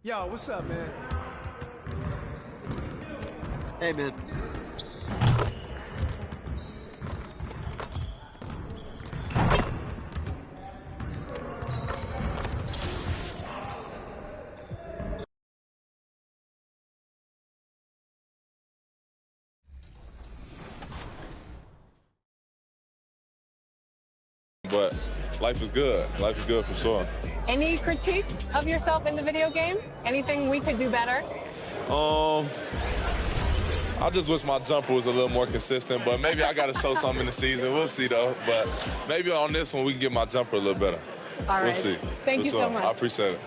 Yo, what's up, man? Hey, man. But life is good. Life is good for sure. Any critique of yourself in the video game? Anything we could do better? I just wish my jumper was a little more consistent, but maybe I got to show something in the season. We'll see, though. But maybe on this one, we can get my jumper a little better. All right. We'll see. Thank you so much. I appreciate it.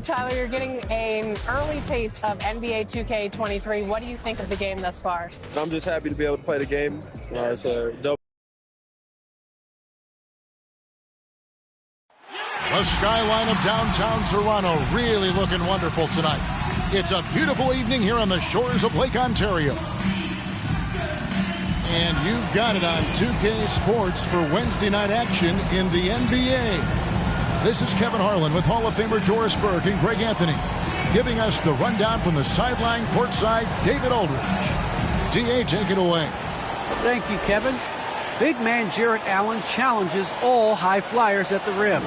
Tyler, you're getting an early taste of NBA 2K23. What do you think of the game thus far? I'm just happy to be able to play the game. It's a dope. The skyline of downtown Toronto really looking wonderful tonight. It's a beautiful evening here on the shores of Lake Ontario. And you've got it on 2K Sports for Wednesday night action in the NBA. This is Kevin Harlan with Hall of Famer Doris Burke and Greg Anthony, giving us the rundown from the sideline courtside, David Aldridge. D.A., take it away. Thank you, Kevin. Big man Jarrett Allen challenges all high flyers at the rim.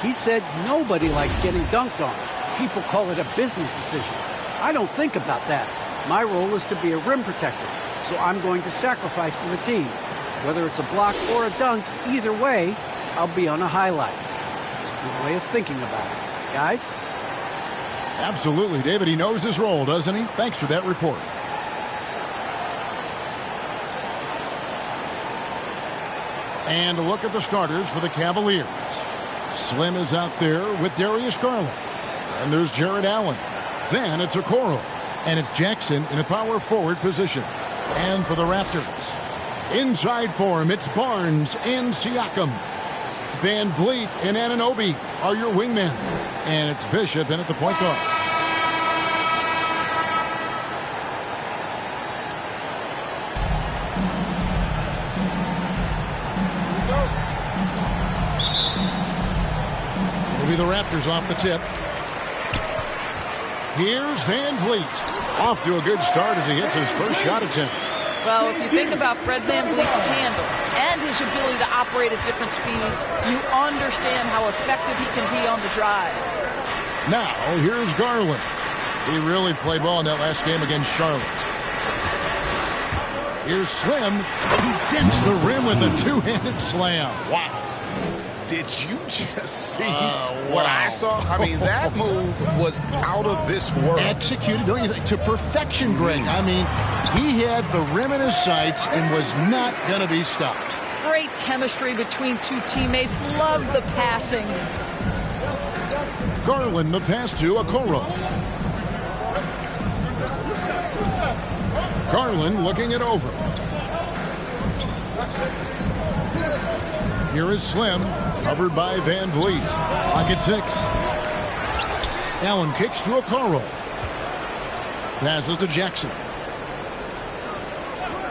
He said nobody likes getting dunked on. People call it a business decision. I don't think about that. My role is to be a rim protector, so I'm going to sacrifice for the team. Whether it's a block or a dunk, either way, I'll be on a highlight. Good way of thinking about it. Guys? Absolutely, David. He knows his role, doesn't he? Thanks for that report. And a look at the starters for the Cavaliers. Slim is out there with Darius Garland. And there's Jarrett Allen. Then it's Okoro. And it's Jackson in a power forward position. And for the Raptors, inside for him, it's Barnes and Siakam. Van Vliet and Anunoby are your wingmen. And it's Bishop in at the point guard. It'll be the Raptors off the tip. Here's Van Vliet. Off to a good start as he hits his first shot attempt. Well, if you think about Fred VanVleet's handle and his ability to operate at different speeds, you understand how effective he can be on the drive. Now, here's Garland. He really played well in that last game against Charlotte. Here's Slim. He dents the rim with a two-handed slam. Wow. Did you just see what I saw? I mean, that move was out of this world. Executed, don't you think, to perfection, Greg. I mean, he had the rim in his sights and was not going to be stopped. Great chemistry between two teammates. Love the passing. Garland, the pass to Okoro. Garland looking it over. Here is Slim, covered by Van Vliet. Pocket 6. Allen kicks to Okoro. Passes to Jackson.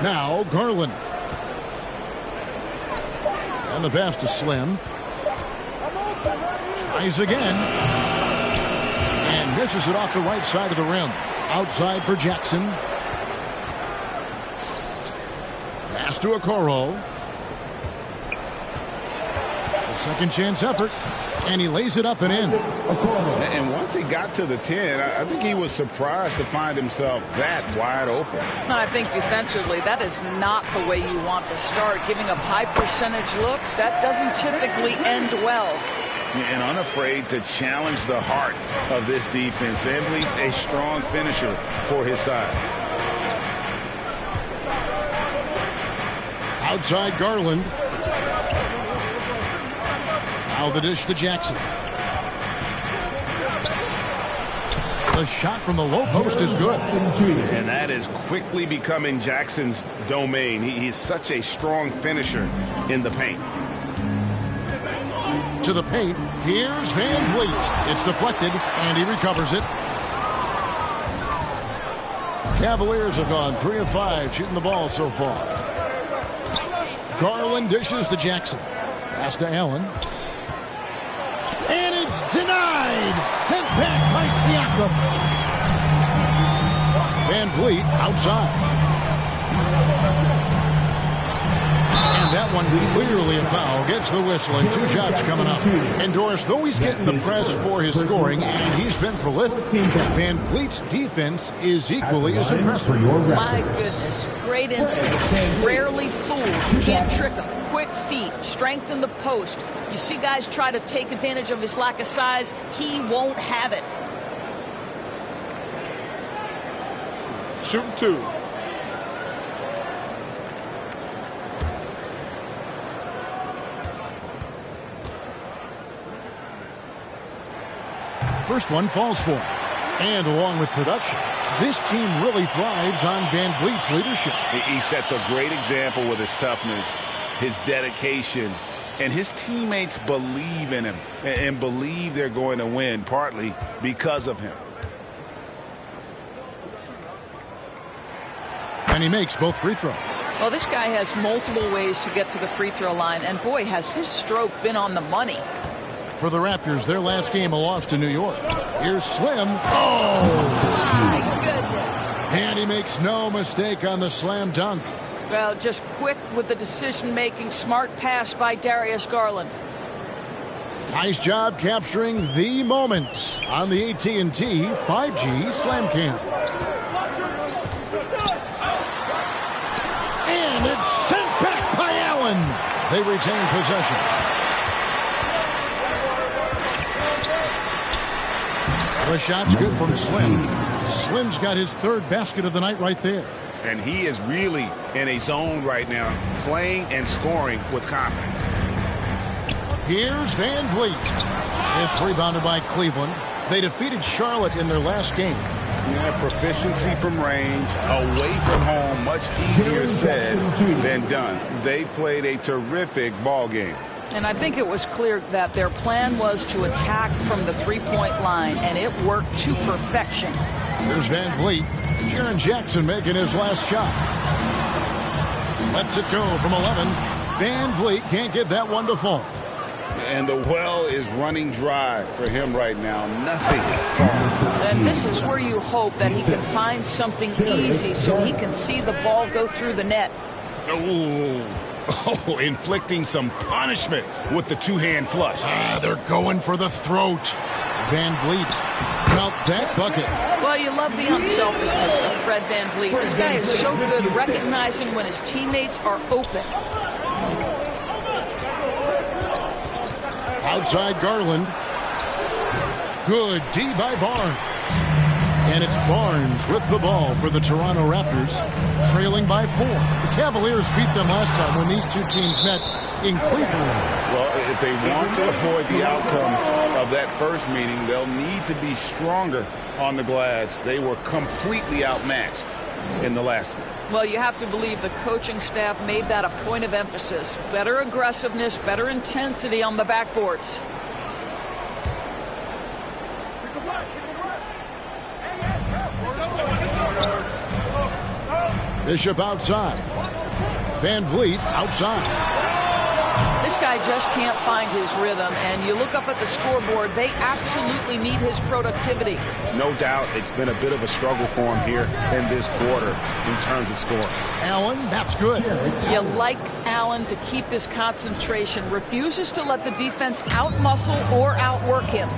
Now Garland. And the pass to Slim. Tries again. And misses it off the right side of the rim. Outside for Jackson. Pass to Okoro. Second chance effort, and he lays it up and in. And once he got to the 10, I think he was surprised to find himself that wide open. I think defensively, that is not the way you want to start. Giving up high percentage looks, that doesn't typically end well. And unafraid to challenge the heart of this defense. Van Vliet's a strong finisher for his size. Outside Garland. Now the dish to Jackson. The shot from the low post is good. And that is quickly becoming Jackson's domain. He's such a strong finisher in the paint. To the paint, here's Van Vliet. It's deflected, and he recovers it. Cavaliers have gone 3 of 5 shooting the ball so far. Garland dishes to Jackson. Pass to Allen. And it's denied. Sent back by Siakam. Van Vliet outside. And that one clearly a foul. Gets the whistle and 2 shots coming up. And Doris, though he's getting the press for his scoring and he's been prolific, Van Vliet's defense is equally as impressive. My goodness, great instincts. Rarely fooled. You can't trick him. Quick feet, strength in the post. You see guys try to take advantage of his lack of size. He won't have it. Shooting 2. First one falls for him. And along with production, this team really thrives on Van Vliet's leadership. He sets a great example with his toughness, his dedication, and his teammates believe in him and believe they're going to win, partly because of him. And he makes both free throws. Well, this guy has multiple ways to get to the free throw line, and boy, has his stroke been on the money. For the Raptors, their last game a loss to New York. Here's Slim. Oh! My goodness. And he makes no mistake on the slam dunk. Well, just quick with the decision-making, smart pass by Darius Garland. Nice job capturing the moments on the AT&T 5G Slam Cam. And it's sent back by Allen. They retain possession. The shot's good from Slim. Slim's got his 3rd basket of the night right there. And he is really in a zone right now, playing and scoring with confidence. Here's Van Vliet. It's rebounded by Cleveland. They defeated Charlotte in their last game. Yeah, proficiency from range, away from home, much easier said than done. They played a terrific ball game. And I think it was clear that their plan was to attack from the three-point line, and it worked to perfection. There's Van Vliet. Jaren Jackson making his last shot. Lets it go from 11. Van Vliet can't get that one to fall. And the well is running dry for him right now. Nothing falling. And this is where you hope that he can find something easy so he can see the ball go through the net. Oh, inflicting some punishment with the 2-hand flush. They're going for the throat. Van Vliet. Count that bucket. Well, you love the unselfishness of Fred Van Vliet. This guy is so good recognizing when his teammates are open. Outside Garland. Good D by Barnes. And it's Barnes with the ball for the Toronto Raptors, trailing by 4. The Cavaliers beat them last time when these 2 teams met in Cleveland. Well, if they want to avoid the outcome of that first meeting, they'll need to be stronger on the glass. They were completely outmatched in the last one. Well, you have to believe the coaching staff made that a point of emphasis. Better aggressiveness, better intensity on the backboards. Bishop outside. Van Vliet outside. This guy just can't find his rhythm, and you look up at the scoreboard, they absolutely need his productivity. No doubt it's been a bit of a struggle for him here in this quarter in terms of scoring. Allen, that's good. You like Allen to keep his concentration, refuses to let the defense outmuscle or outwork him.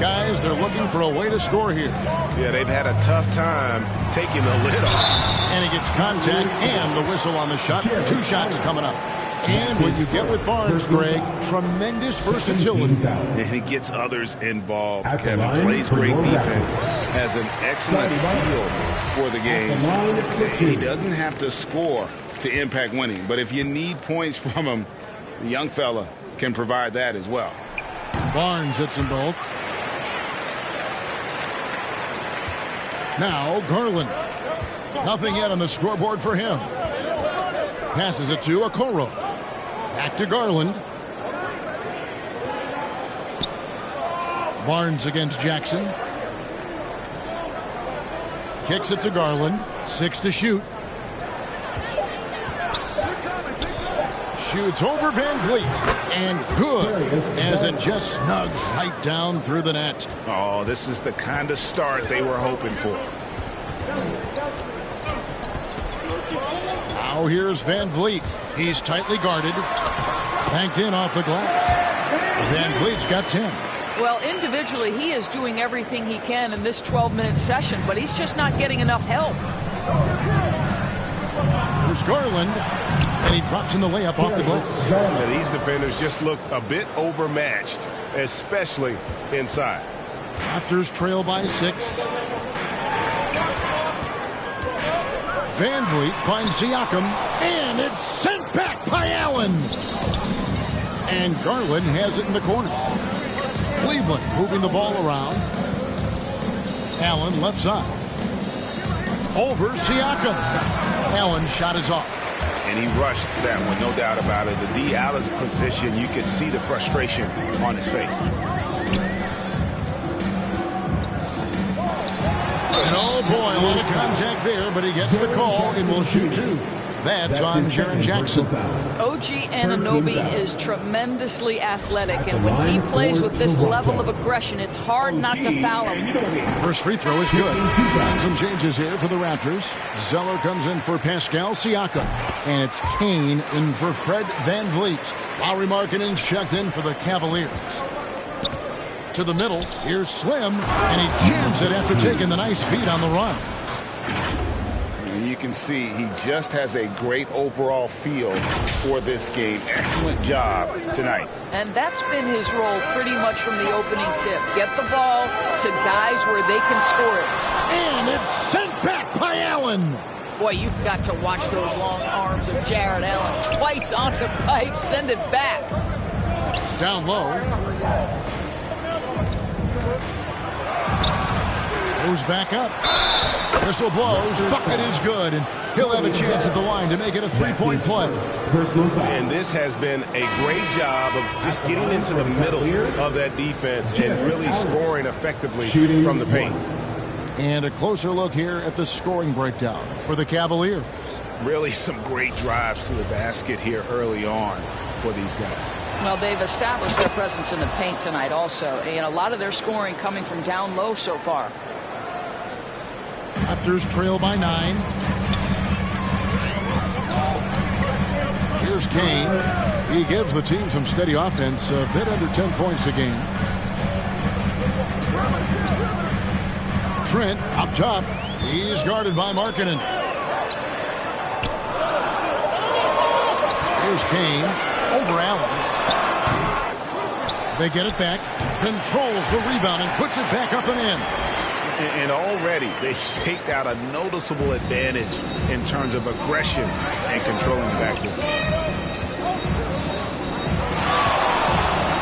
Guys, they're looking for a way to score here. Yeah, they've had a tough time taking the lid off. And he gets contact and the whistle on the shot. 2 shots coming up. And what you get with Barnes, Greg, tremendous versatility. And he gets others involved. Kevin plays great defense, has an excellent feel for the game. He doesn't have to score to impact winning, but if you need points from him, the young fella can provide that as well. Barnes hits them both. Now Garland. Nothing yet on the scoreboard for him. Passes it to Okoro. Back to Garland. Barnes against Jackson. kicks it to Garland. 6 to shoot. Shoots over Van Vliet. And good, as it just snugs right down through the net. Oh, this is the kind of start they were hoping for. Now here's Van Vliet. He's tightly guarded. Banked in off the glass. Van Vliet's got 10. Well, individually, he is doing everything he can in this 12-minute session, but he's just not getting enough help. Here's Garland, and he drops in the layup off the glass. Yeah, these defenders just look a bit overmatched, especially inside. Raptors trail by 6. Van Vliet finds Siakam, and it's sent back by Allen. And Garland has it in the corner. Cleveland moving the ball around. Allen left side. Over Siakam. Allen's shot is off. And he rushed that one, no doubt about it. The D out of position, you could see the frustration on his face. And oh boy, a lot of contact there, but he gets the call and will shoot 2. That's on Jaren Jackson. OG Anunoby is tremendously athletic, and when he plays with this level of aggression, it's hard not to foul him. First free throw is good. And some changes here for the Raptors. Zeller comes in for Pascal Siakam. And it's Kane in for Fred Van Vliet. Lauri Markkanen's checked in for the Cavaliers. To the middle, here's Slim, and he jams it after taking the nice feed on the run. You can see he just has a great overall feel for this game. Excellent job tonight. And that's been his role pretty much from the opening tip. Get the ball to guys where they can score it. And it's sent back by Allen. Boy, you've got to watch those long arms of Jarrett Allen. Twice on the pipe, send it back. Down low. Goes back up. Whistle blows. Bucket is good. And he'll have a chance at the line to make it a 3-point play. And this has been a great job of just getting into the middle of that defense and really scoring effectively from the paint. And a closer look here at the scoring breakdown for the Cavaliers. Really some great drives to the basket here early on for these guys. Well, they've established their presence in the paint tonight also. And a lot of their scoring coming from down low so far. Raptors trail by 9. Here's Kane. He gives the team some steady offense, a bit under 10 points a game. Trent up top. He's guarded by Markkanen. Here's Kane over Allen. They get it back. Controls the rebound and puts it back up and in. And already they've staked out a noticeable advantage in terms of aggression and controlling the backcourt.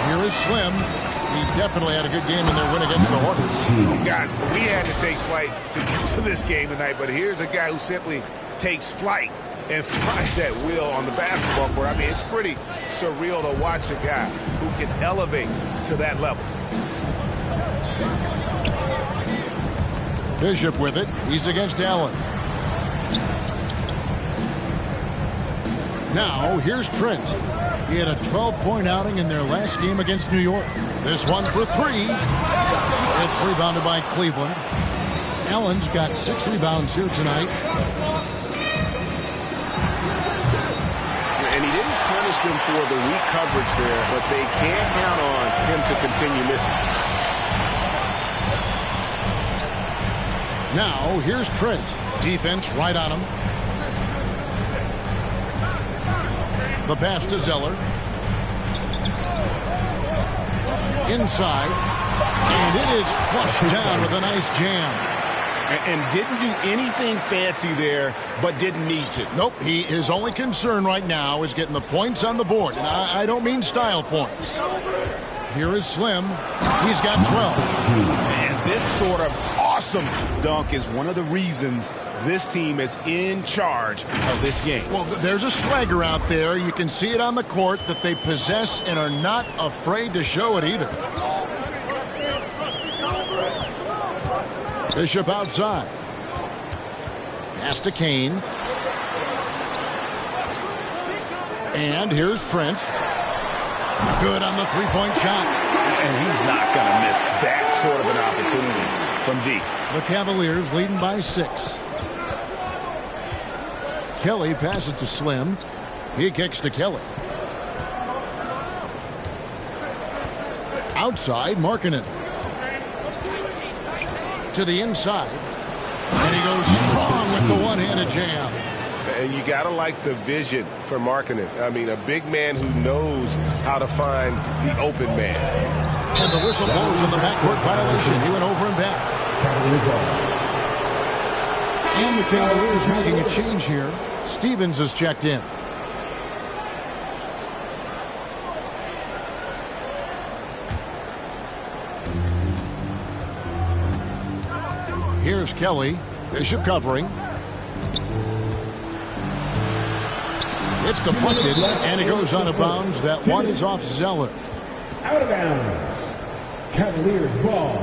Here is Slim. He definitely had a good game in their win against the Hornets. Guys, we had to take flight to get to this game tonight, but here's a guy who simply takes flight and flies at will on the basketball court. I mean, it's pretty surreal to watch a guy who can elevate to that level. Bishop with it. He's against Allen. Now, here's Trent. He had a 12-point outing in their last game against New York. This one for 3. It's rebounded by Cleveland. Allen's got 6 rebounds here tonight. And he didn't punish them for the weak coverage there, but they can't count on him to continue missing. Now, here's Trent. Defense right on him. The pass to Zeller. Inside. And it is flushed down with a nice jam. And didn't do anything fancy there, but didn't need to. Nope, his only concern right now is getting the points on the board. And I don't mean style points. Here is Slim. He's got 12. And this sort of awesome dunk is one of the reasons this team is in charge of this game. Well, there's a swagger out there. You can see it on the court that they possess and are not afraid to show it either. Bishop outside. Pass to Kane. And here's Trent. Good on the three-point shot. And he's not going to miss that sort of an opportunity from deep. The Cavaliers leading by 6. Kelly passes to Slim. He kicks to Kelly. Outside, Markkanen. To the inside. And he goes strong with the one-handed jam. And you got to like the vision for Markkanen. I mean, a big man who knows how to find the open man. And the whistle blows on the backcourt violation. He went over and back. And the Cavaliers making a change here. Stevens is checked in. Here's Kelly. Bishop covering. It's deflected, and it goes out of bounds. That one is off Zeller. Out of bounds. Cavaliers ball.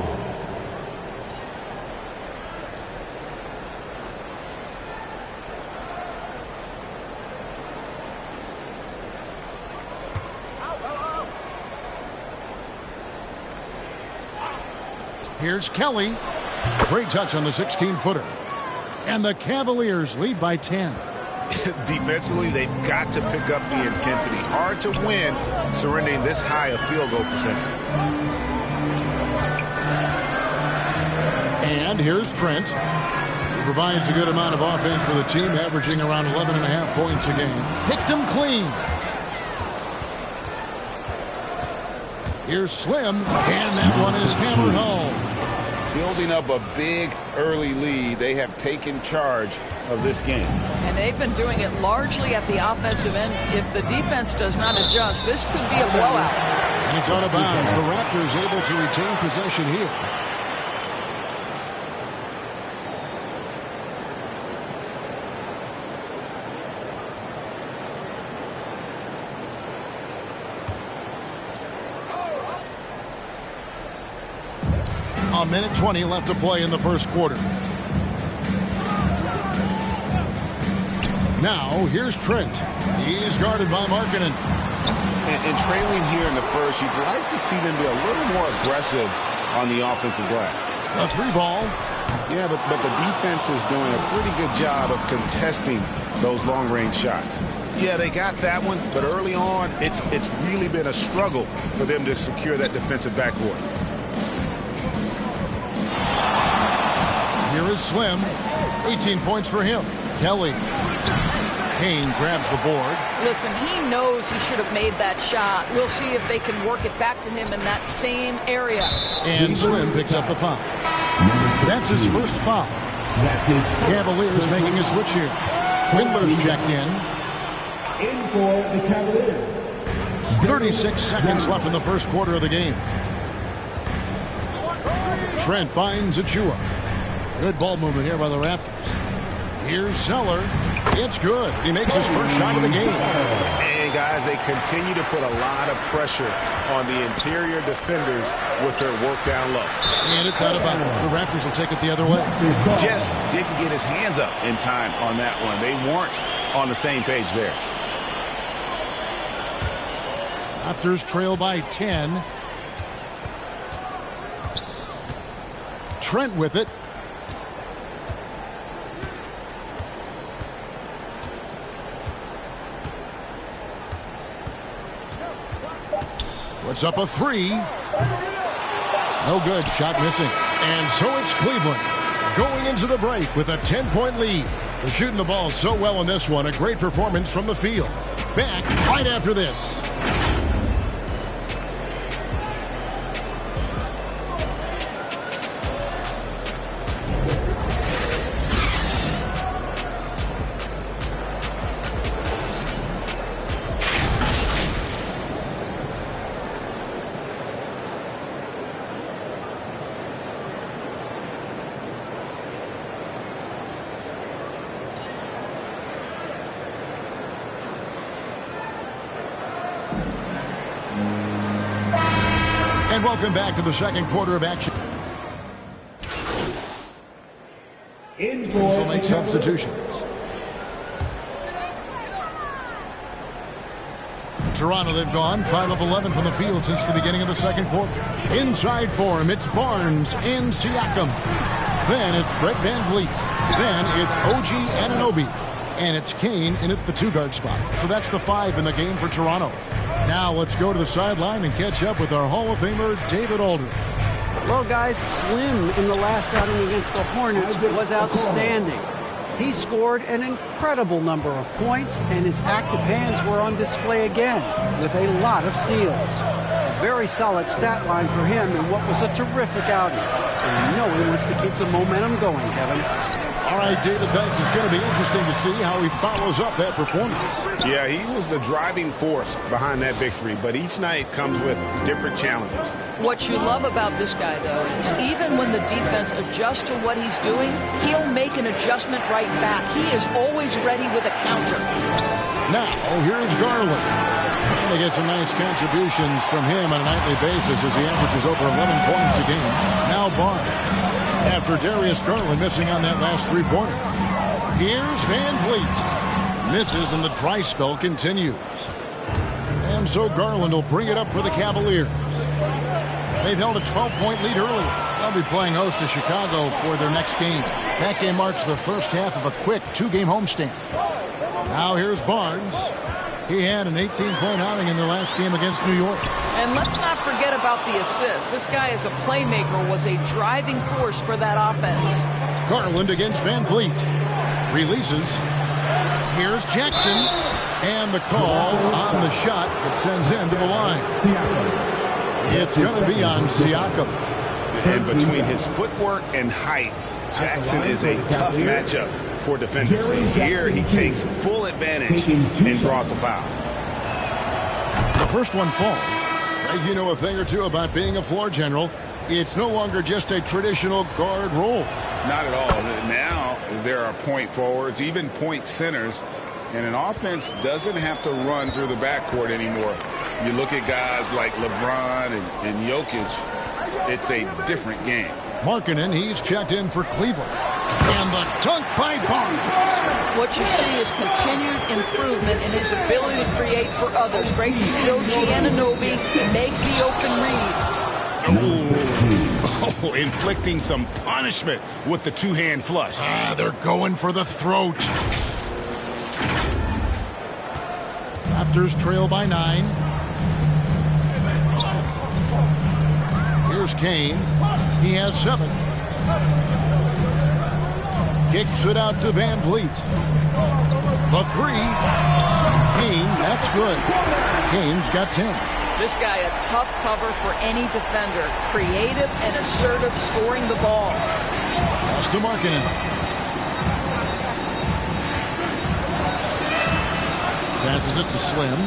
Here's Kelly. Great touch on the 16-footer. And the Cavaliers lead by 10. Defensively, they've got to pick up the intensity. Hard to win surrendering this high a field goal percentage. And here's Trent. He provides a good amount of offense for the team, averaging around 11.5 points a game. Picked him clean. Here's Slim, and that one is hammered home. Building up a big early lead, they have taken charge of this game. And they've been doing it largely at the offensive end. If the defense does not adjust, this could be a blowout. And it's out of bounds. The Raptors able to retain possession here. A minute 20 left to play in the first quarter. Now, here's Trent. He's guarded by Markkanen. And trailing here in the first, you'd like to see them be a little more aggressive on the offensive glass. A three ball. Yeah, but the defense is doing a pretty good job of contesting those long-range shots. Yeah, they got that one, but early on, it's really been a struggle for them to secure that defensive backcourt. Here is Slim. 18 points for him. Kelly. Kane grabs the board. Listen, he knows he should have made that shot. We'll see if they can work it back to him in that same area. And Slim picks up the foul. That's his first foul. Cavaliers making a switch here. Windler's checked in. In for the Cavaliers. 36 seconds left in the first quarter of the game. Trent finds Achua. Good ball movement here by the Raptors. Here's Zeller. It's good. He makes his first shot of the game. And, guys, they continue to put a lot of pressure on the interior defenders with their work down low. And it's out of bounds. The Raptors will take it the other way. Just didn't get his hands up in time on that one. They weren't on the same page there. Raptors trail by 10. Trent with it. Puts up a three. No good. Shot missing. And so it's Cleveland going into the break with a 10-point lead. They're shooting the ball so well in this one. A great performance from the field. Back right after this. And welcome back to the second quarter of action. In Teams will for make the substitutions. Toronto, they've gone 5 of 11 from the field since the beginning of the second quarter. Inside for him, it's Barnes and Siakam. Then it's Fred VanVleet. Then it's OG Anunoby. And it's Kane in at the 2-guard spot. So that's the 5 in the game for Toronto. Now let's go to the sideline and catch up with our Hall of Famer, David Aldridge. Well, guys, Slim in the last outing against the Hornets was outstanding. He scored an incredible number of points, and his active hands were on display again with a lot of steals. A very solid stat line for him in what was a terrific outing. And you know he wants to keep the momentum going, Kevin. All right, David, thanks. It's going to be interesting to see how he follows up that performance. Yeah, he was the driving force behind that victory, but each night comes with different challenges. What you love about this guy, though, is even when the defense adjusts to what he's doing, he'll make an adjustment right back. He is always ready with a counter. Now, here's Garland. And they get some nice contributions from him on a nightly basis as he averages over 11 points a game. Now Barnes. After Darius Garland missing on that last three-pointer. Here's VanVleet. Misses and the dry spell continues. And so Garland will bring it up for the Cavaliers. They've held a 12-point lead earlier. They'll be playing host to Chicago for their next game. That game marks the first half of a quick 2-game homestand. Now here's Barnes. He had an 18-point outing in their last game against New York. And let's not forget about the assist. This guy as a playmaker was a driving force for that offense. Garland against VanVleet. Releases. Here's Jackson. And the call on the shot that sends him to the line. It's going to be on Siakam. And between his footwork and height, Jackson is a tough matchup for defenders. And here he takes full advantage and draws the foul. The first one falls. Greg, you know a thing or two about being a floor general. It's no longer just a traditional guard role. Not at all. Now there are point forwards, even point centers, and an offense doesn't have to run through the backcourt anymore. You look at guys like LeBron and Jokic, it's a different game. Markkanen, he's checked in for Cleveland. And the dunk by Barnes. What you see is continued improvement in his ability to create for others. Great to see OG Anunoby make the open read. Oh, inflicting some punishment with the two-hand flush. They're going for the throat. Raptors trail by 9. Here's Kane. He has 7. Kicks it out to VanVleet. The 3. Kane, that's good. Kane's got 10. This guy a tough cover for any defender. Creative and assertive scoring the ball. Pass to Markkanen. Passes it to Slim.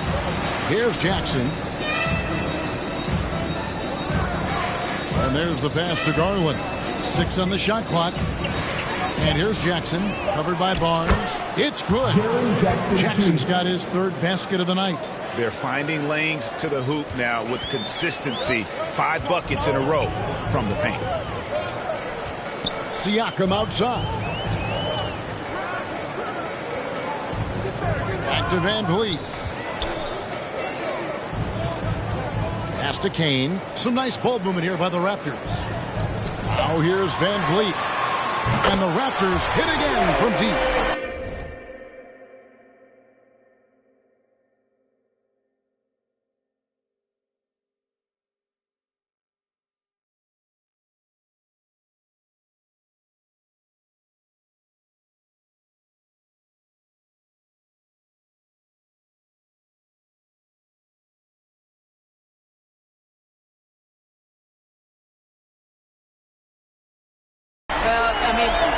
Here's Jackson. And there's the pass to Garland. 6 on the shot clock. And here's Jackson, covered by Barnes. It's good. Jackson's got his 3rd basket of the night. They're finding lanes to the hoop now with consistency. 5 buckets in a row from the paint. Siakam outside. Back to VanVleet. Pass to Kane. Some nice ball movement here by the Raptors. Now here's VanVleet. And the Raptors hit again from deep.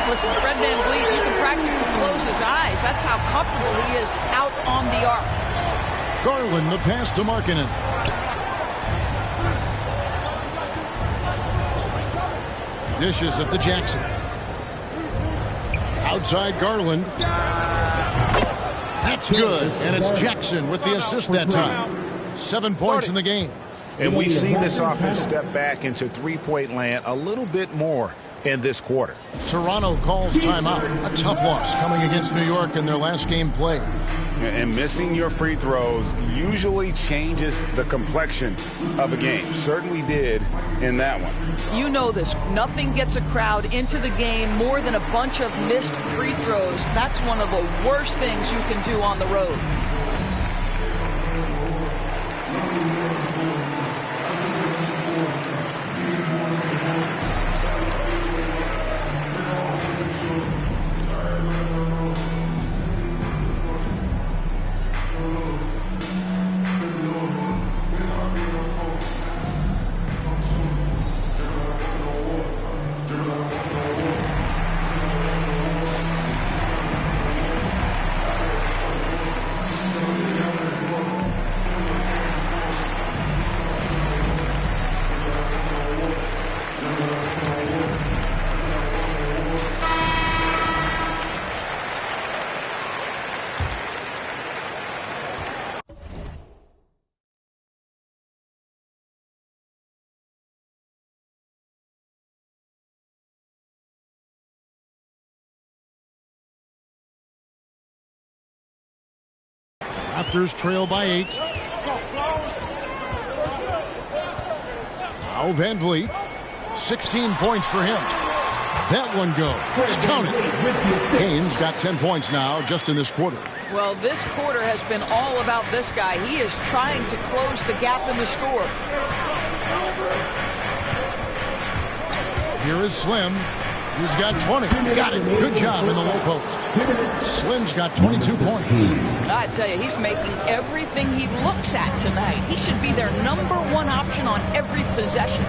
Listen, Fred VanVleet, you can practically close his eyes. That's how comfortable he is out on the arc. Garland, the pass to Markkanen. Dishes it to Jackson. Outside Garland. That's good. And it's Jackson with the assist that time. 7 points in the game. And we've seen this offense step back into three-point land a little bit more in this quarter. Toronto calls timeout. A tough loss coming against New York in their last game played. And missing your free throws usually changes the complexion of a game. Certainly did in that one. You know this. Nothing gets a crowd into the game more than a bunch of missed free throws. That's one of the worst things you can do on the road. Raptors trail by 8. Now Van Vliet. 16 points for him. That one goes. Count it. Haynes got 10 points now just in this quarter. Well, this quarter has been all about this guy. He is trying to close the gap in the score. Here is Slim. He's got 20. Got it. Good job in the low post. Slim's got 22 points. I tell you, he's making everything he looks at tonight. He should be their #1 option on every possession.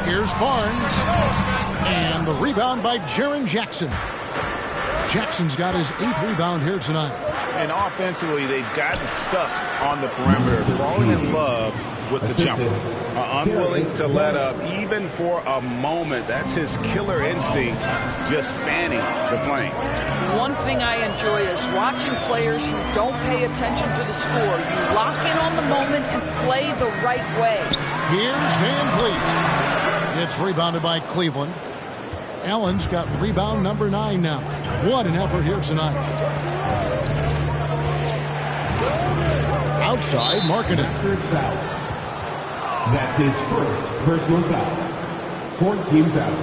Here's Barnes. And the rebound by Jaren Jackson. Jackson's got his 8th rebound here tonight. And offensively, they've gotten stuck on the perimeter, falling in love with the jumper. Unwilling to let up even for a moment. That's his killer instinct, just fanning the flame. One thing I enjoy is watching players who don't pay attention to the score. You lock in on the moment and play the right way. Here's Van Vliet. It's rebounded by Cleveland. Allen's got rebound number 9 now. What an effort here tonight. Outside, Markkanen. That's his first personal foul. 14 foul.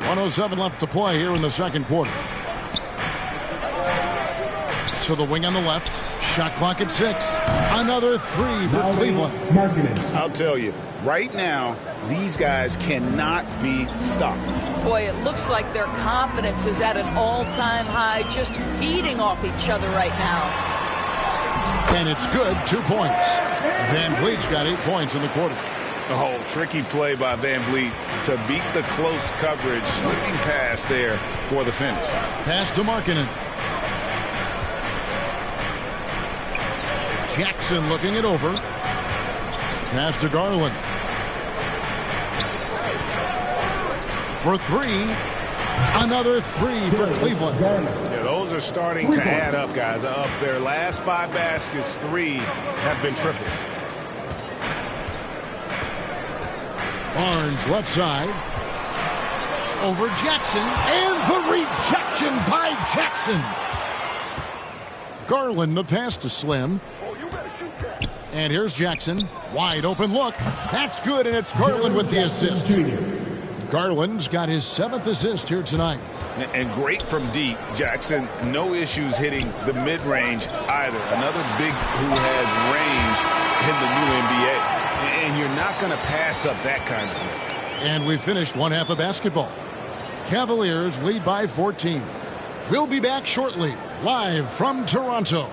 .107 left to play here in the second quarter. To the wing on the left. Shot clock at 6. Another 3 for Cleveland. I'll tell you, right now, these guys cannot be stopped. Boy, it looks like their confidence is at an all-time high, just feeding off each other right now. And it's good, 2 points. Van Vliet's got 8 points in the quarter. Oh, tricky play by Van Vliet to beat the close coverage, slipping past there for the finish. Pass to Markkanen. Jackson looking it over. Pass to Garland. For 3. Another 3 for Cleveland. Yeah, those are starting to add up, guys. Of their last 5 baskets, 3 have been triples. Barnes left side. Over Jackson. And the rejection by Jackson. Garland the pass to Slim. And here's Jackson. Wide open look. That's good, and it's Garland with the assist. Garland's got his 7th assist here tonight. And great from deep. Jackson, no issues hitting the mid-range either. Another big who has range in the new NBA. And you're not going to pass up that kind of play. And we finished one half of basketball. Cavaliers lead by 14. We'll be back shortly, live from Toronto.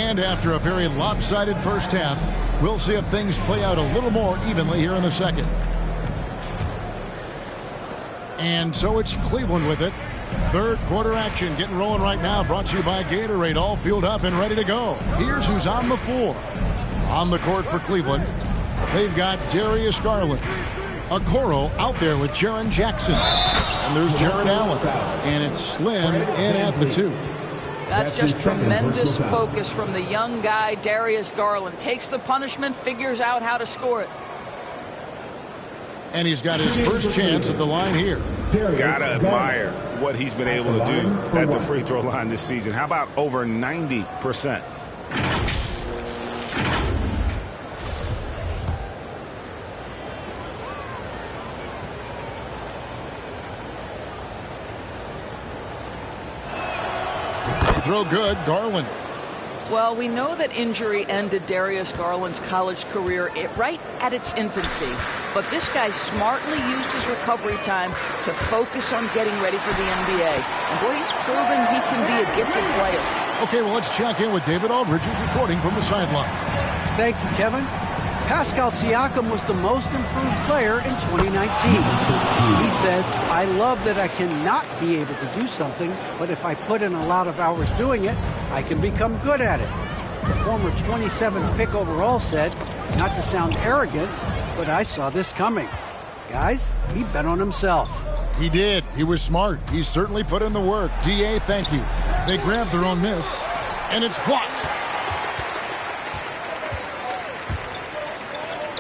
And after a very lopsided first half, we'll see if things play out a little more evenly here in the second. And so it's Cleveland with it. Third quarter action getting rolling right now, brought to you by Gatorade, all fueled up and ready to go. Here's who's on the floor. On the court for Cleveland, they've got Darius Garland. Okoro out there with Jaren Jackson. And there's Jared Allen. And it's Slim in at the 2. That's just tremendous focus from the young guy, Darius Garland. Takes the punishment, figures out how to score it. And he's got his first chance at the line here. Gotta admire what he's been able to do at the free throw line this season. How about over 90%? Throw good, Garland. Well, we know that injury ended Darius Garland's college career right at its infancy. But this guy smartly used his recovery time to focus on getting ready for the NBA. And boy, he's proven he can be a gifted player. Okay, well, let's check in with David Aldridge, who's reporting from the sideline. Thank you, Kevin. Pascal Siakam was the most improved player in 2019. He says, I love that I cannot be able to do something, but if I put in a lot of hours doing it, I can become good at it. The former 27th pick overall said, not to sound arrogant, but I saw this coming. Guys, he bet on himself. He did. He was smart. He certainly put in the work. DA, thank you. They grabbed their own miss, and it's blocked.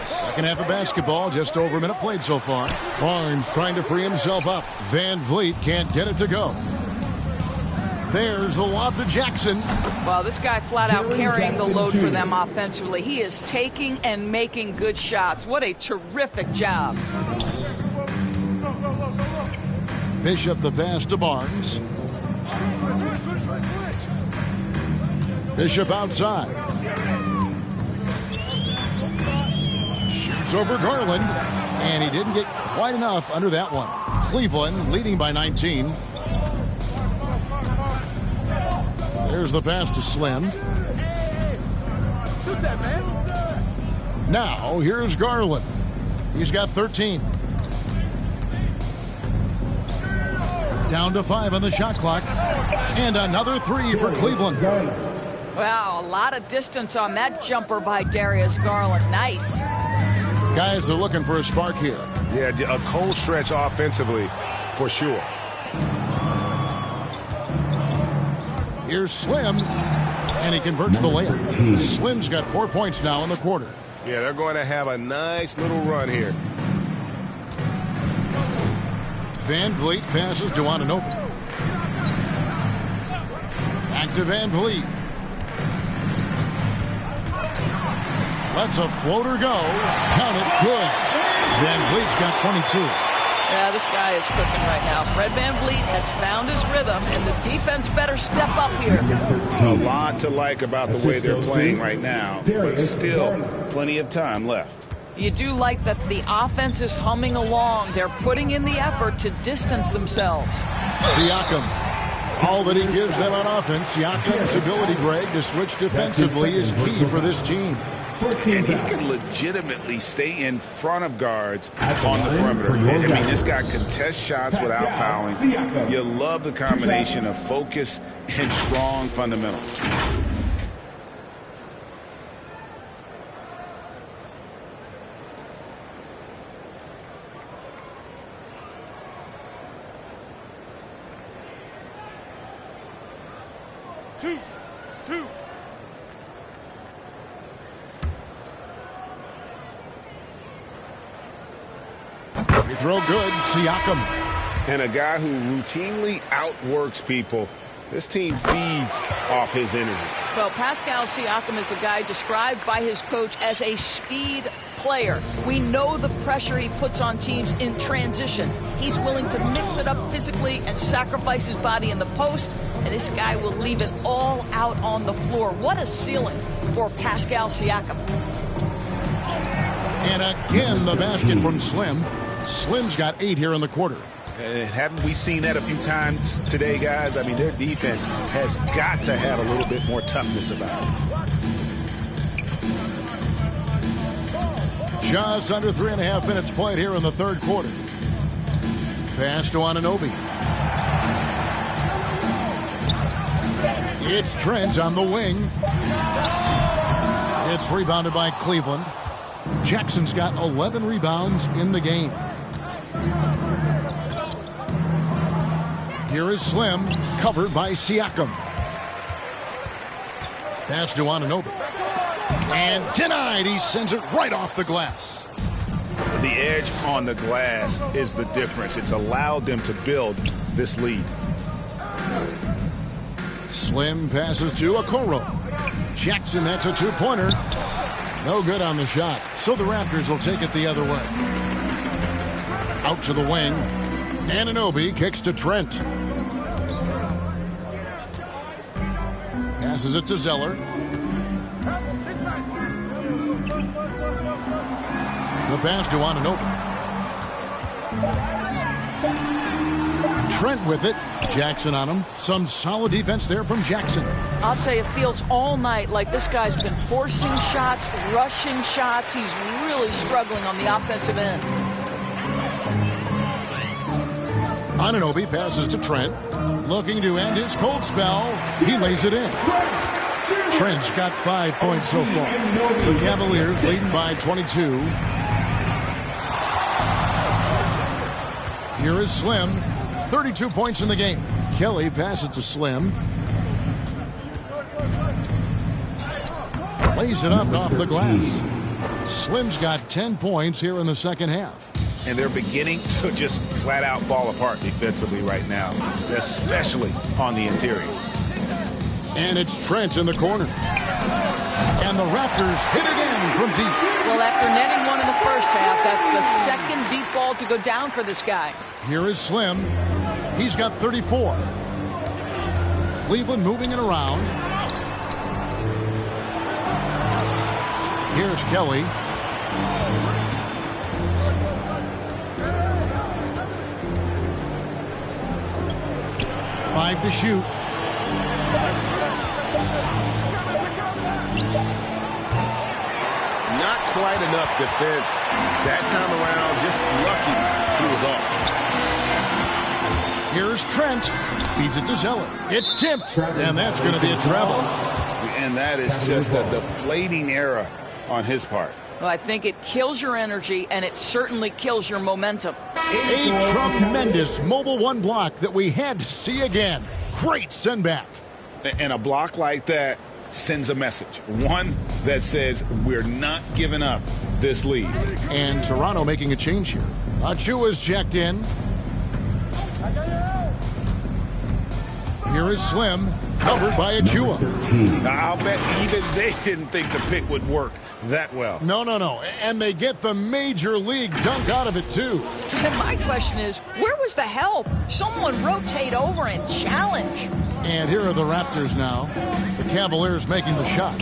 Second half of basketball, just over a minute played so far. Barnes trying to free himself up. Van Vliet can't get it to go. There's the lob to Jackson. Well, this guy flat out carrying the load for them offensively. He is taking and making good shots. What a terrific job. Bishop the pass to Barnes. Bishop outside. Shoots over Garland. And he didn't get quite enough under that one. Cleveland leading by 19. There's the pass to Slim. Now, here's Garland. He's got 13. Down to 5 on the shot clock. And another 3 for Cleveland. Wow, a lot of distance on that jumper by Darius Garland. Nice. Guys are looking for a spark here. Yeah, a cold stretch offensively, for sure. Here's Slim, and he converts the layup. Slim's got 4 points now in the quarter. Yeah, they're going to have a nice little run here. Van Vliet passes to Anunoby. Back to Van Vliet. Lets a floater go. Count it. Good. Van Vliet's got 22. Yeah, this guy is cooking right now. Fred VanVleet has found his rhythm, and the defense better step up here. A lot to like about the way they're playing right now, but still plenty of time left. You do like that the offense is humming along. They're putting in the effort to distance themselves. Siakam. All that he gives them on offense. Siakam's ability, Greg, to switch defensively is key for this team. And he can legitimately stay in front of guards on the perimeter. I mean, this guy contests shots without fouling. You love the combination of focus and strong fundamentals. Two. They throw good. Siakam. And a guy who routinely outworks people. This team feeds off his energy. Well, Pascal Siakam is a guy described by his coach as a speed player. We know the pressure he puts on teams in transition. He's willing to mix it up physically and sacrifice his body in the post, and this guy will leave it all out on the floor. What a ceiling for Pascal Siakam. And again, the basket from Slim. Slim's got 8 here in the quarter. And haven't we seen that a few times today, guys? I mean, their defense has got to have a little bit more toughness about it. Just under 3.5 minutes played here in the third quarter. Pass to Anunoby. It's Trent on the wing. It's rebounded by Cleveland. Jackson's got 11 rebounds in the game. Here is Slim, covered by Siakam. Pass to Anunoby. And denied. He sends it right off the glass. The edge on the glass is the difference. It's allowed them to build this lead. Slim passes to Okoro. Jackson, that's a two-pointer. No good on the shot. So the Raptors will take it the other way. Out to the wing. Anunoby kicks to Trent. Passes it to Zeller. The pass to Anunoby. Trent with it. Jackson on him. Some solid defense there from Jackson. I'll tell you, it feels all night like this guy's been forcing shots, rushing shots. He's really struggling on the offensive end. Anunoby passes to Trent. Looking to end his cold spell. He lays it in. Trent's got 5 points so far. The Cavaliers leading by 22. Here is Slim. 32 points in the game. Kelly passes to Slim. Lays it up off the glass. Slim's got 10 points here in the second half. And they're beginning to just flat out fall apart defensively right now, especially on the interior. And it's Trent in the corner. And the Raptors hit again from deep. Well, after netting one in the first half, that's the second deep ball to go down for this guy. Here is Slim. He's got 34. Cleveland moving it around. Here's Kelly. Five to shoot. Not quite enough defense that time around. Just lucky he was off. Here's Trent. Feeds it to Zeller. It's tipped. And that's going to be a travel. And that is just a deflating error on his part. Well, I think it kills your energy, and it certainly kills your momentum. A tremendous Mobile One block that we had to see again. Great send back. And a block like that sends a message. One that says we're not giving up this lead. And Toronto making a change here. Achua's checked in. Here is Slim, covered by Achua. I'll bet even they didn't think the pick would work that well. No. And they get the major league dunk out of it, too. And my question is, where was the help? Someone rotate over and challenge. And here are the Raptors now. The Cavaliers making the shot.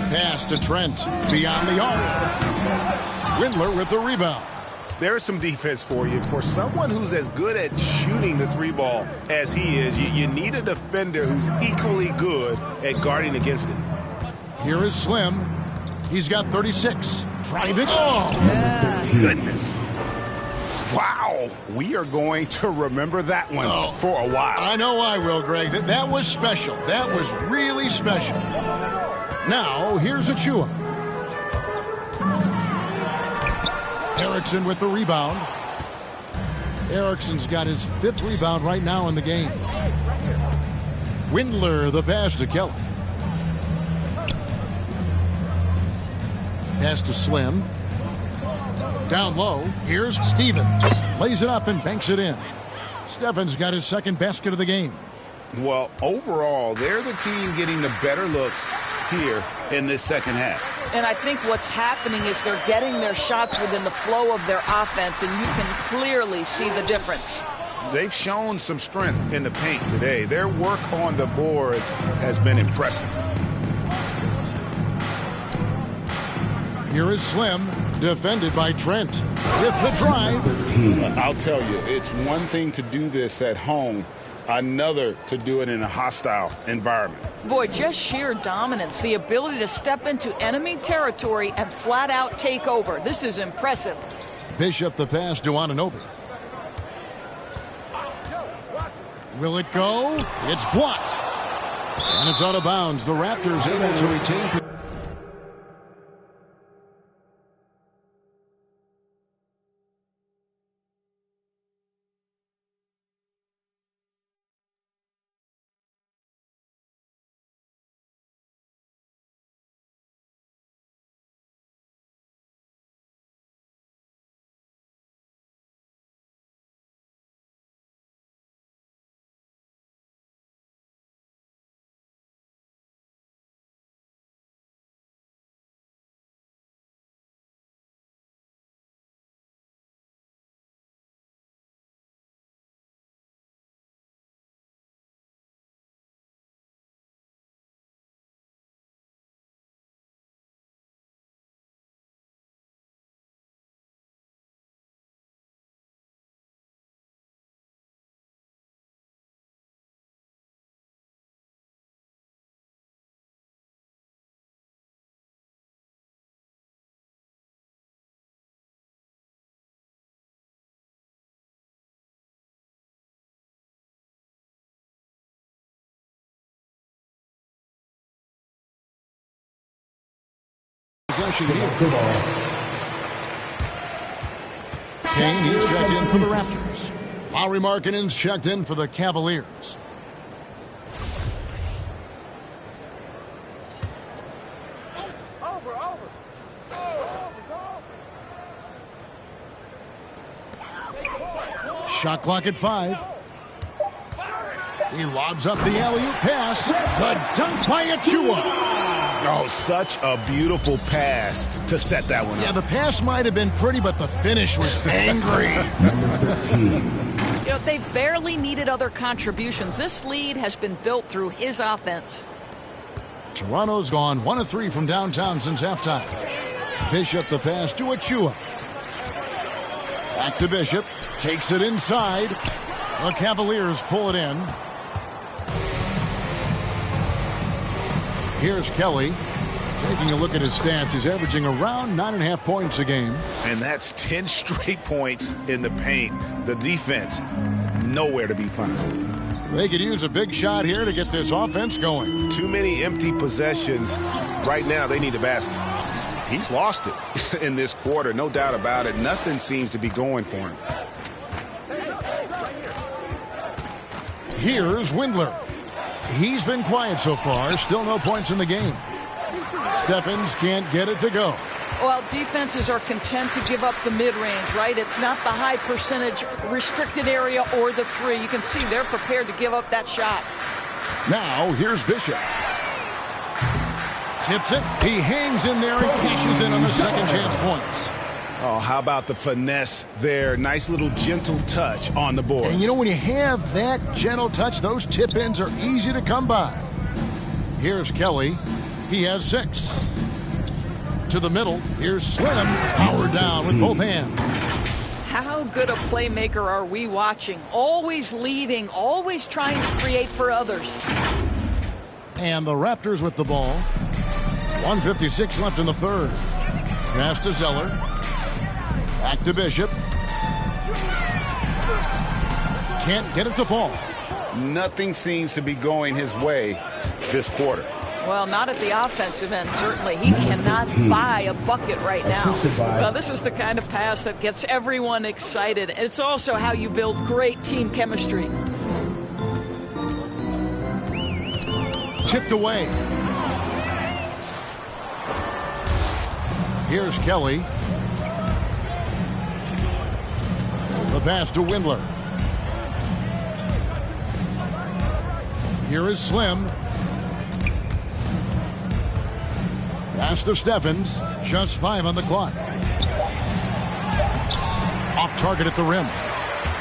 Pass to Trent. Beyond the arc. Windler with the rebound. There's some defense for you. For someone who's as good at shooting the three ball as he is, you need a defender who's equally good at guarding against it. Here is Slim. He's got 36. Drive it. Oh, yes. Goodness. Wow. We are going to remember that one for a while. I know I will, Greg. That was special. That was really special. Now, here's Achua. Erickson with the rebound. Erickson's got his 5th rebound right now in the game. Windler, the pass to Kelly. Pass to Slim. Down low, here's Stevens. Lays it up and banks it in. Stevens got his 2nd basket of the game. Well, overall, they're the team getting the better looks here in this second half. And I think what's happening is they're getting their shots within the flow of their offense, and you can clearly see the difference. They've shown some strength in the paint today. Their work on the boards has been impressive. Here is Slim, defended by Trent. With the drive. I'll tell you, it's one thing to do this at home, another to do it in a hostile environment. Boy, just sheer dominance, the ability to step into enemy territory and flat out take over. This is impressive. Bishop the pass to Anunoby. Will it go? It's blocked. And it's out of bounds. The Raptors able to retain. Possession here. Kane, he's checked in for the Raptors. Lauri Markkanen's checked in for the Cavaliers. Shot clock at 5. He lobs up the alley-oop pass. The dunk by Achiuwa. Oh, such a beautiful pass to set that one up. Yeah, the pass might have been pretty, but the finish was angry. Number 13. You know, they barely needed other contributions. This lead has been built through his offense. Toronto's gone 1 of 3 from downtown since halftime. Bishop the pass to Achiuwa. Back to Bishop. Takes it inside. The Cavaliers pull it in. Here's Kelly. Taking a look at his stats, he's averaging around 9.5 points a game. And that's 10 straight points in the paint. The defense, nowhere to be found. They could use a big shot here to get this offense going. Too many empty possessions. Right now, they need a basket. He's lost it in this quarter, no doubt about it. Nothing seems to be going for him. Here's Windler. He's been quiet so far. Still no points in the game. Stephens can't get it to go. Well, defenses are content to give up the mid-range, right? It's not the high percentage restricted area or the 3. You can see they're prepared to give up that shot. Now, here's Bishop. Tips it. He hangs in there and cashes in on the second chance points. Oh, how about the finesse there? Nice little gentle touch on the board. And you know, when you have that gentle touch, those tip-ins are easy to come by. Here's Kelly. He has 6. To the middle. Here's Slim. Powered down with both hands. How good a playmaker are we watching? Always leading, always trying to create for others. And the Raptors with the ball. 1:56 left in the third. Pass to Zeller. Back to Bishop. Can't get it to fall. Nothing seems to be going his way this quarter. Well, not at the offensive end, certainly. He cannot buy a bucket right now. Well, this is the kind of pass that gets everyone excited. It's also how you build great team chemistry. Tipped away. Here's Kelly. The pass to Windler. Here is Slim. Pass to Stephens. Just 5 on the clock. Off target at the rim.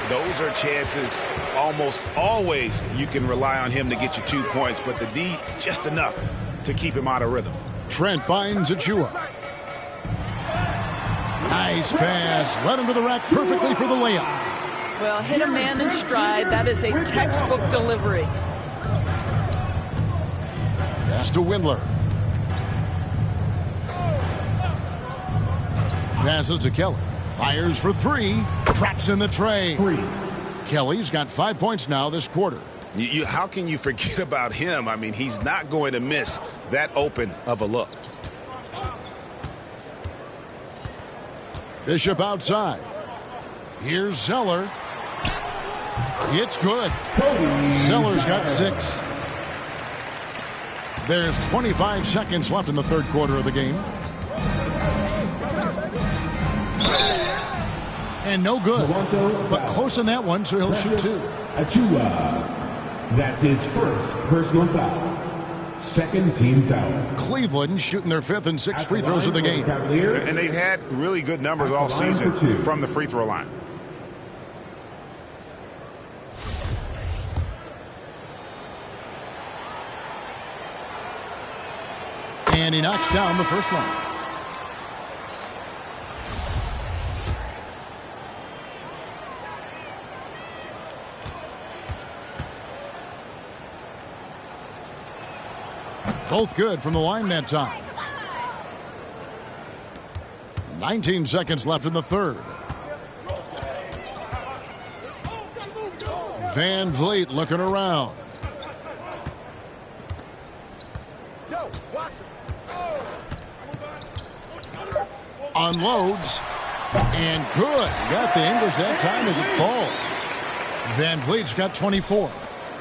Those are chances almost always you can rely on him to get you 2 points, but the D just enough to keep him out of rhythm. Trent finds Achiuwa. Nice pass. Led him to the rack perfectly for the layup. Well, hit a man in stride. That is a textbook delivery. Pass to Windler. Passes to Kelly. Fires for three. Traps in the tray. Kelly's got 5 points now this quarter. How can you forget about him? I mean, he's not going to miss that open of a look. Bishop outside. Here's Zeller. It's good. Zeller's got 6. There's 25 seconds left in the third quarter of the game. And no good. But close in that one, so he'll shoot 2. Achua. That's his first personal foul. Second team foul. Cleveland shooting their 5th and 6th free throws of the game. And they've had really good numbers all season from the free throw line. And he knocks down the first one. Both good from the line that time. 19 seconds left in the third. Van Vliet looking around. Unloads. And good. Got the English that time as it falls. Van Vliet's got 24.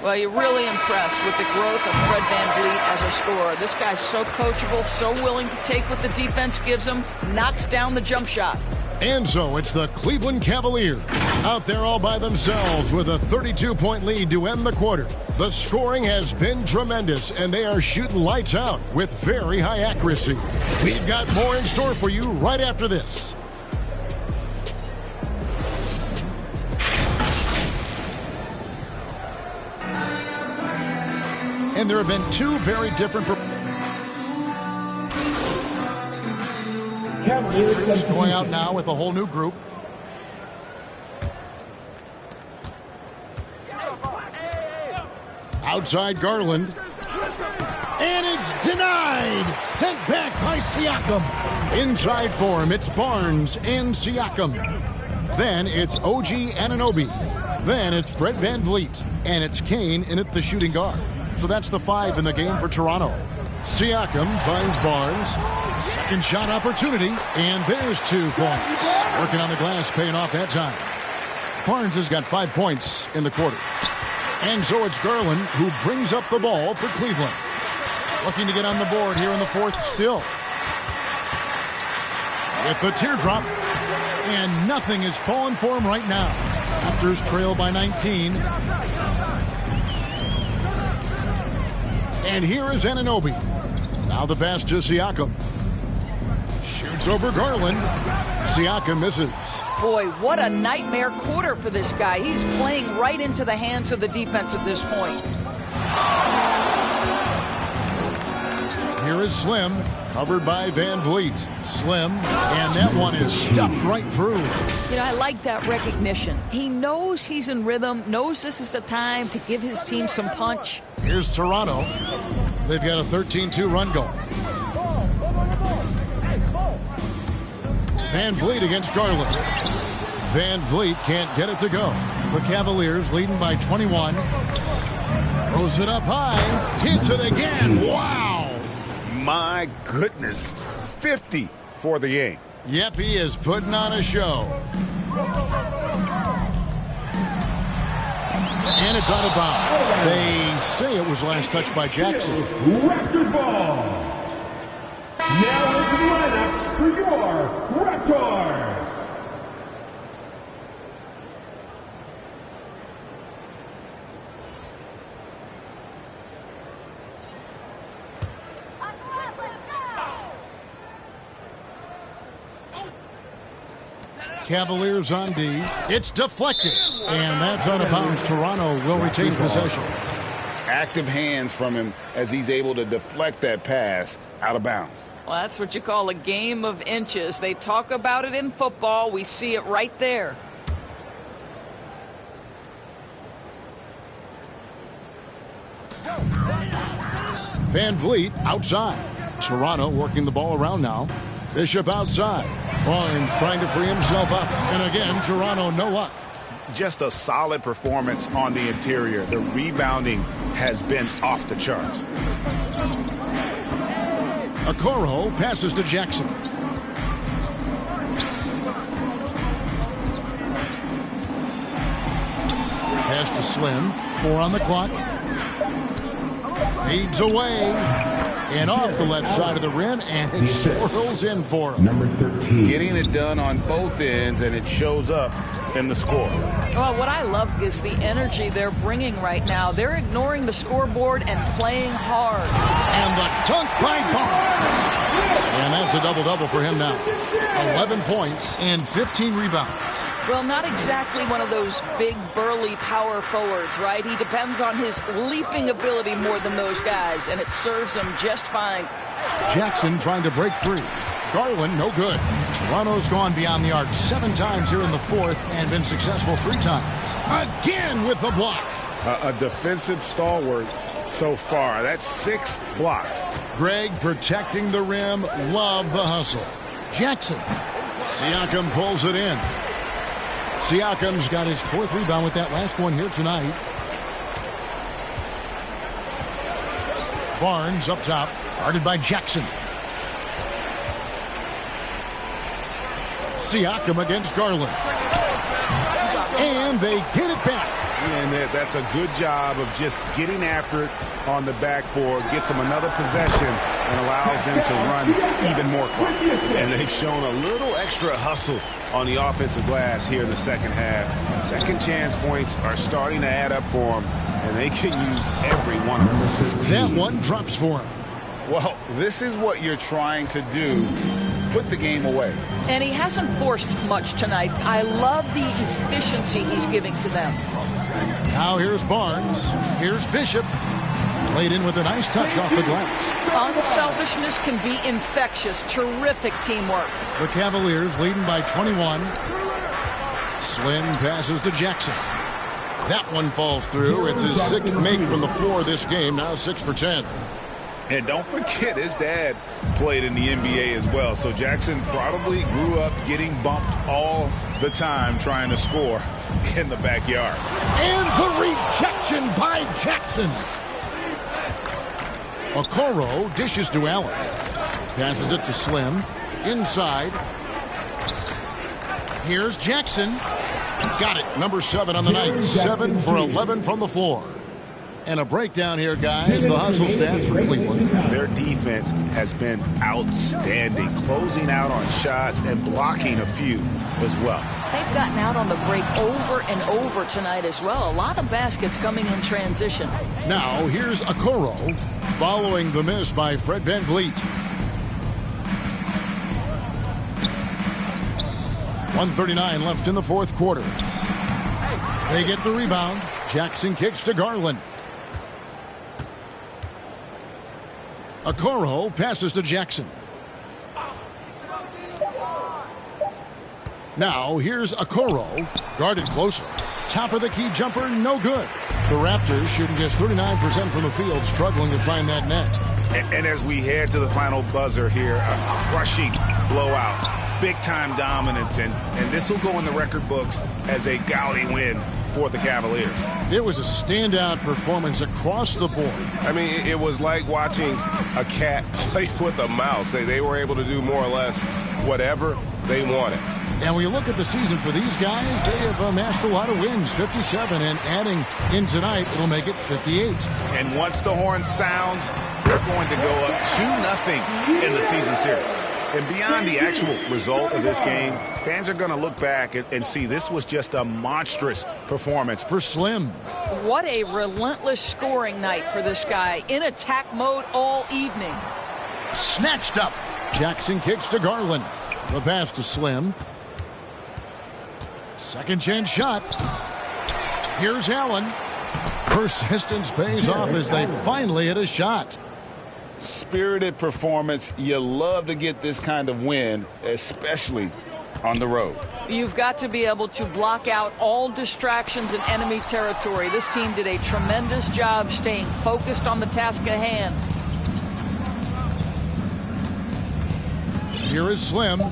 Well, you're really impressed with the growth of Fred VanVleet as a scorer. This guy's so coachable, so willing to take what the defense gives him, knocks down the jump shot. And so it's the Cleveland Cavaliers out there all by themselves with a 32-point lead to end the quarter. The scoring has been tremendous, and they are shooting lights out with very high accuracy. We've got more in store for you right after this. And there have been 2 very different Cavaliers going out now with a whole new group. Outside Garland. And it's denied. Sent back by Siakam. Inside for him, it's Barnes and Siakam. Then it's OG Anunoby. Then it's Fred VanVleet. And it's Kane in at the shooting guard. So that's the 5 in the game for Toronto. Siakam finds Barnes. Second shot opportunity. And there's 2 points. Working on the glass, paying off that time. Barnes has got 5 points in the quarter. And so it's Garland who brings up the ball for Cleveland. Looking to get on the board here in the 4th still. With the teardrop. And nothing is falling for him right now. Raptors trail by 19. And here is Anunoby. Now the pass to Siakam. Shoots over Garland. Siakam misses. Boy, what a nightmare quarter for this guy. He's playing right into the hands of the defense at this point. Here is Slim, covered by VanVleet. Slim, and that one is stuffed right through. You know, I like that recognition. He knows he's in rhythm, knows this is the time to give his team some punch. Here's Toronto. They've got a 13-2 run going. VanVleet against Garland. VanVleet can't get it to go. The Cavaliers leading by 21. Throws it up high. Hits it again. Wow. My goodness. 50 for the game. Yep, he is putting on a show. And it's out of bounds. They say it was last touched by Jackson. Raptors ball. Now into the lineups for your Raptors. Cavaliers on D. It's deflected. And that's out of bounds. Toronto will retain possession. Active hands from him as he's able to deflect that pass out of bounds. Well, that's what you call a game of inches. They talk about it in football. We see it right there. Van Vliet outside. Toronto working the ball around now. Bishop outside. Barnes trying to free himself up. And again, Toronto no luck. Just a solid performance on the interior. The rebounding has been off the charts. Okoro passes to Jackson. Pass to Slim. 4 on the clock. Fades away. And off the left side of the rim, and it swirls in for him. Number 13. Getting it done on both ends, and it shows up in the score. Well, what I love is the energy they're bringing right now. They're ignoring the scoreboard and playing hard. And the dunk by Barnes. And that's a double-double for him now. 11 points and 15 rebounds. Well, not exactly one of those big, burly power forwards, right? He depends on his leaping ability more than those guys, and it serves him just fine. Jackson trying to break free. Garland, no good. Toronto's gone beyond the arc 7 times here in the fourth and been successful 3 times. Again with the block. A defensive stalwart so far. That's 6 blocks. Greg protecting the rim. Love the hustle. Jackson. Siakam pulls it in. Siakam's got his 4th rebound with that last one here tonight. Barnes up top, guarded by Jackson. Siakam against Garland. And they get it back. And that's a good job of just getting after it on the backboard, gets them another possession, and allows them to run even more clock. And they've shown a little extra hustle on the offensive glass here in the second half. Second chance points are starting to add up for them, and they can use every one of them. That one drops for him. Well, this is what you're trying to do. Put the game away. And he hasn't forced much tonight. I love the efficiency he's giving to them. Now here's Barnes. Here's Bishop. Played in with a nice touch off the glass. Unselfishness can be infectious. Terrific teamwork. The Cavaliers leading by 21. Slim passes to Jackson. That one falls through. It's his 6th make from the floor this game. Now 6 for 10. And don't forget, his dad played in the NBA as well. So Jackson probably grew up getting bumped all the time trying to score in the backyard. And the rejection by Jackson. Okoro dishes to Allen. Passes it to Slim. Inside. Here's Jackson. Got it. Number 7 on the night. 7 for 11 from the floor. And a breakdown here, guys. The hustle stats for Cleveland. Their defense has been outstanding, closing out on shots and blocking a few as well. They've gotten out on the break over and over tonight as well. A lot of baskets coming in transition. Now, here's Okoro following the miss by Fred Van Vliet. 1:39 left in the fourth quarter. They get the rebound. Jackson kicks to Garland. Okoro passes to Jackson. Now here's Okoro, guarded closely. Top of the key jumper, no good. The Raptors shooting just 39% from the field, struggling to find that net. And as we head to the final buzzer here, a crushing blowout, big-time dominance, and this will go in the record books as a gaudy win for the Cavaliers. It was a standout performance across the board. I mean, it was like watching a cat play with a mouse. They were able to do more or less whatever they wanted. And when you look at the season for these guys, they have amassed a lot of wins, 57, and adding in tonight, it'll make it 58. And once the horn sounds, they're going to go up 2-0 in the season series. And beyond the actual result of this game, fans are going to look back and see this was just a monstrous performance for Slim. What a relentless scoring night for this guy. In attack mode all evening. Snatched up. Jackson kicks to Garland. The pass to Slim. Second chance shot. Here's Allen. Persistence pays off as they finally hit a shot. Spirited performance. You love to get this kind of win, especially on the road. You've got to be able to block out all distractions in enemy territory. This team did a tremendous job staying focused on the task at hand. Here is Slim. So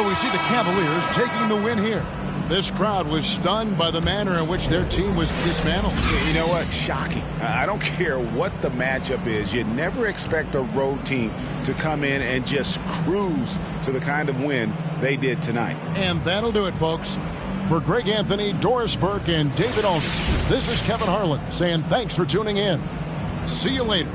we see the Cavaliers taking the win here. This crowd was stunned by the manner in which their team was dismantled. You know what? Shocking. I don't care what the matchup is. You never expect a road team to come in and just cruise to the kind of win they did tonight. And that'll do it, folks. For Greg Anthony, Doris Burke, and David Aldridge, this is Kevin Harlan saying thanks for tuning in. See you later.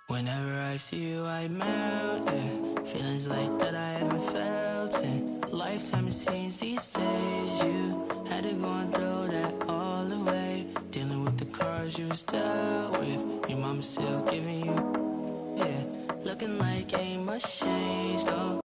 Whenever I see you, I melt, yeah. Feelings like that I haven't felt in a lifetime, it seems these days. You had to go and throw that all away. Dealing with the cards you was dealt with. Your mama still giving you, yeah. Looking like ain't much changed, though.